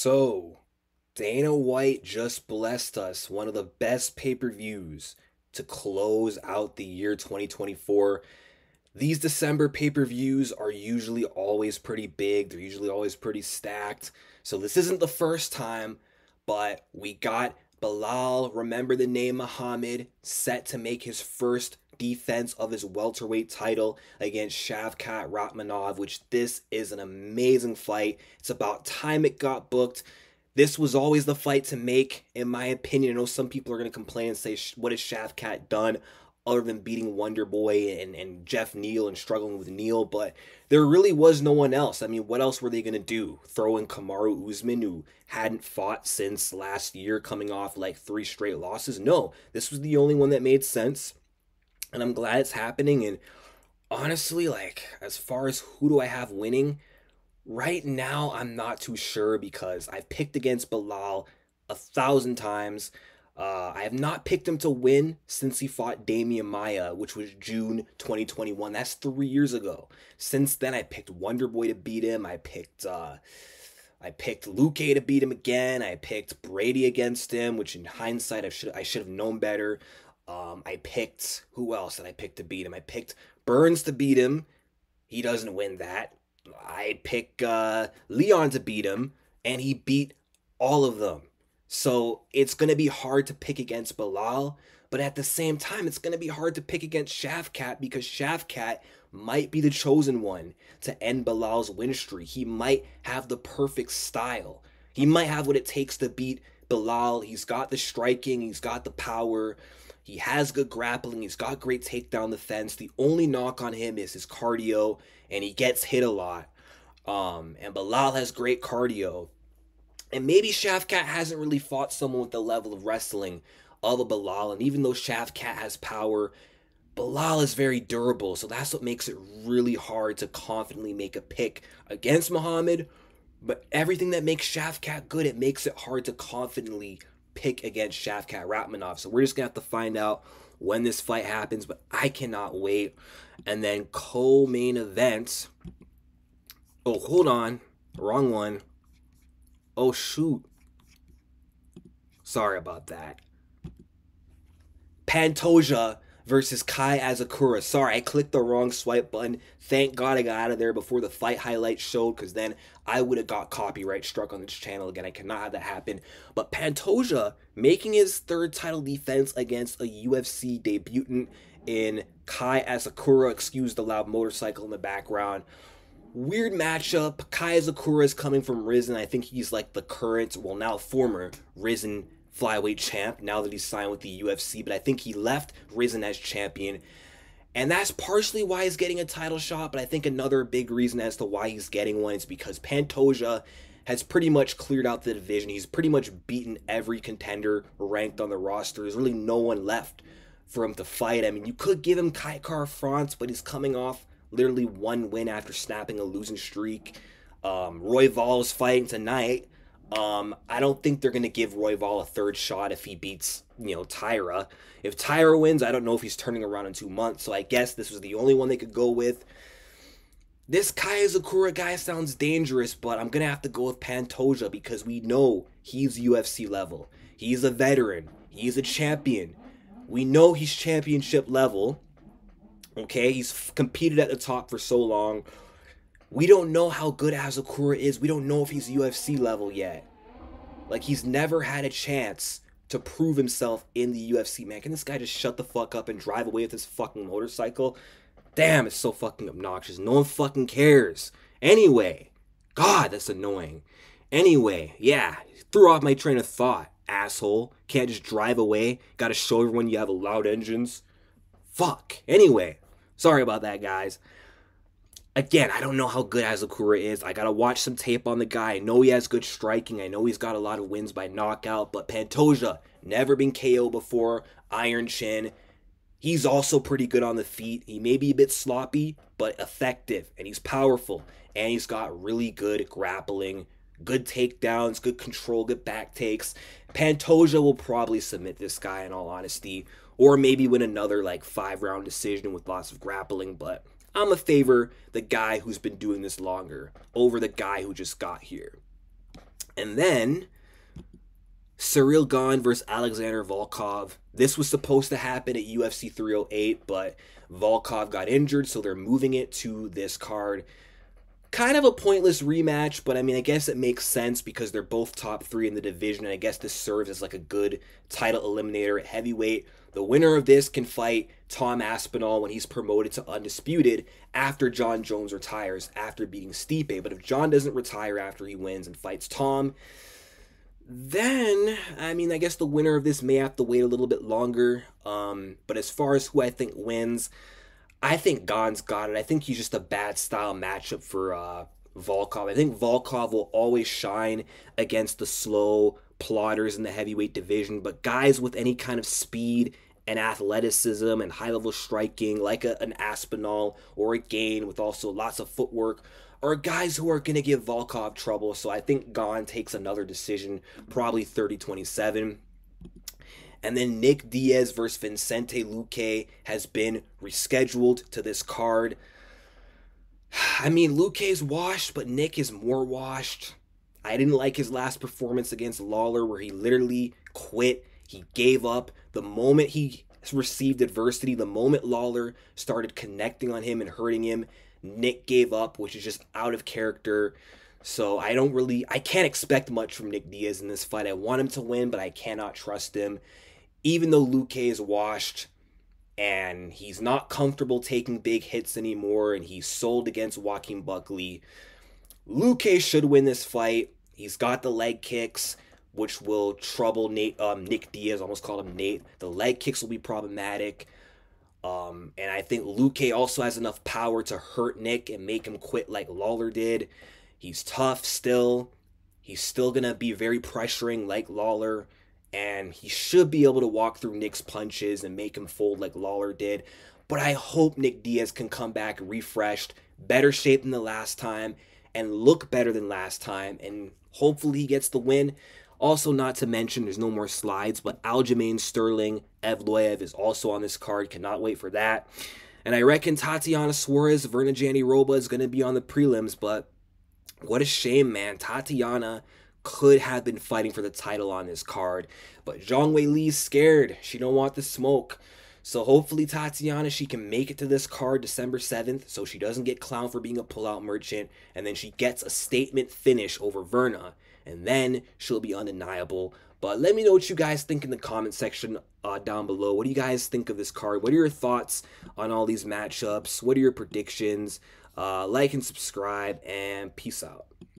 So, Dana White just blessed us one of the best pay-per-views to close out the year 2024. These December pay-per-views are usually always pretty big. They're usually always pretty stacked. So this isn't the first time, but we got Belal, remember the name Muhammad, set to make his first defense of his welterweight title against Shavkat Rakhmonov, which this is an amazing fight. It's about time it got booked. This was always the fight to make, in my opinion. I know some people are going to complain and say, what has Shavkat done other than beating Wonder Boy and Jeff Neal and struggling with Neal? But there really was no one else. I mean, what else were they going to do? Throw in Kamaru Usman, who hadn't fought since last year, coming off like 3 straight losses? No, this was the only one that made sense. And I'm glad it's happening. And honestly, like, as far as who do I have winning, right now I'm not too sure because I've picked against Belal 1,000 times. I have not picked him to win since he fought Damian Maia, which was June 2021. That's 3 years ago. Since then, I picked Wonder Boy to beat him. I picked Luque to beat him again. I picked Brady against him, which in hindsight I should have known better. I picked, who else did I pick to beat him? I picked Burns to beat him. He doesn't win that. I pick Leon to beat him, and he beat all of them. So it's going to be hard to pick against Belal, but at the same time, it's going to be hard to pick against Shavkat because Shavkat might be the chosen one to end Belal's win streak. He might have the perfect style. He might have what it takes to beat Belal. He's got the striking. He's got the power. He has good grappling. He's got great takedown defense. The only knock on him is his cardio, and he gets hit a lot. And Belal has great cardio. And maybe Shavkat hasn't really fought someone with the level of wrestling of a Belal. And even though Shavkat has power, Belal is very durable. So that's what makes it really hard to confidently make a pick against Muhammad. But everything that makes Shavkat good, it makes it hard to confidently pick against Shavkat Rakhmonov. So we're just going to have to find out when this fight happens. But I cannot wait. And then co-main event. Oh, hold on. Wrong one. Oh, shoot. Sorry about that. Pantoja versus Kai Asakura. Sorry, I clicked the wrong swipe button. Thank God I got out of there before the fight highlights showed, because then I would have got copyright struck on this channel again. I cannot have that happen. But Pantoja making his 3rd title defense against a UFC debutant in Kai Asakura. Excuse the loud motorcycle in the background. Weird matchup. Kai Asakura is coming from Rizin. I think he's like the current, well, now former Rizin flyweight champ now that he's signed with the UFC. But I think he left Rizin as champion. And that's partially why he's getting a title shot. But I think another big reason as to why he's getting one is because Pantoja has pretty much cleared out the division. He's pretty much beaten every contender ranked on the roster. There's really no one left for him to fight. I mean, you could give him Kai Kara-France, but he's coming off literally 1 win after snapping a losing streak. Royval is fighting tonight. I don't think they're going to give Royval a 3rd shot if he beats, Taira. If Taira wins, I don't know if he's turning around in 2 months. So I guess this was the only one they could go with. This Kai Asakura guy sounds dangerous, but I'm going to have to go with Pantoja because we know he's UFC level. He's a veteran. He's a champion. We know he's championship level. Okay, he's competed at the top for so long. We don't know how good Asakura is. We don't know if he's UFC level yet. Like, he's never had a chance to prove himself in the UFC, man. Can this guy just shut the fuck up and drive away with his fucking motorcycle? Damn, it's so fucking obnoxious. No one fucking cares. Anyway, God, that's annoying. Anyway, yeah, threw off my train of thought, asshole. Can't just drive away. Gotta show everyone you have loud engines. Fuck. Anyway, sorry about that, guys. Again, I don't know how good Asakura is. I gotta watch some tape on the guy. I know he has good striking. I know he's got a lot of wins by knockout. But Pantoja, never been KO before. Iron chin. He's also pretty good on the feet. He may be a bit sloppy, but effective. And he's powerful. And he's got really good grappling. Good takedowns, good control, good back takes. Pantoja will probably submit this guy, in all honesty. Or maybe win another, 5-round decision with lots of grappling. But I'm a favor the guy who's been doing this longer over the guy who just got here. And then Cyril Gane versus Alexander Volkov. This was supposed to happen at UFC 308, but Volkov got injured, so they're moving it to this card. Kind of a pointless rematch, but I mean, I guess it makes sense because they're both top 3 in the division, and I guess this serves as like a good title eliminator at heavyweight. The winner of this can fight Tom Aspinall when he's promoted to undisputed after John Jones retires after beating Stipe. But if John doesn't retire after he wins and fights Tom, then, I mean, I guess the winner of this may have to wait a little bit longer. But as far as who I think wins, I think Gane's got it. I think he's just a bad style matchup for Volkov. I think Volkov will always shine against the slow plotters in the heavyweight division, but guys with any kind of speed and athleticism and high level striking, like an Aspinall or a Gane with also lots of footwork, are guys who are going to give Volkov trouble. So I think Gane takes another decision, probably 30-27. And then Nick Diaz versus Vicente Luque has been rescheduled to this card. I mean, Luque's washed, but Nick is more washed. I didn't like his last performance against Lawler where he literally quit. He gave up. The moment he received adversity, the moment Lawler started connecting on him and hurting him, Nick gave up, which is just out of character. So I can't expect much from Nick Diaz in this fight. I want him to win, but I cannot trust him. Even though Luque is washed and he's not comfortable taking big hits anymore and he's sold against Joaquin Buckley, Luque should win this fight. He's got the leg kicks, which will trouble Nick Diaz. Almost called him Nate. The leg kicks will be problematic. And I think Luque also has enough power to hurt Nick and make him quit like Lawler did. He's tough still. He's still going to be very pressuring like Lawler. And he should be able to walk through Nick's punches and make him fold like Lawler did. But I hope Nick Diaz can come back refreshed, better shape than the last time, and look better than last time. And hopefully he gets the win. Also, not to mention, there's no more slides, but Aljamain Sterling Evloev is also on this card. Cannot wait for that. And I reckon Tatiana Suarez, Verna Jandiroba is going to be on the prelims, but what a shame, man. Tatiana could have been fighting for the title on this card, but Zhang Weili's scared. She don't want the smoke. So hopefully Tatiana, she can make it to this card December 7th so she doesn't get clowned for being a pullout merchant, and then she gets a statement finish over Verna, and then she'll be undeniable. But let me know what you guys think in the comment section down below. What do you guys think of this card? What are your thoughts on all these matchups? What are your predictions? Like and subscribe, and peace out.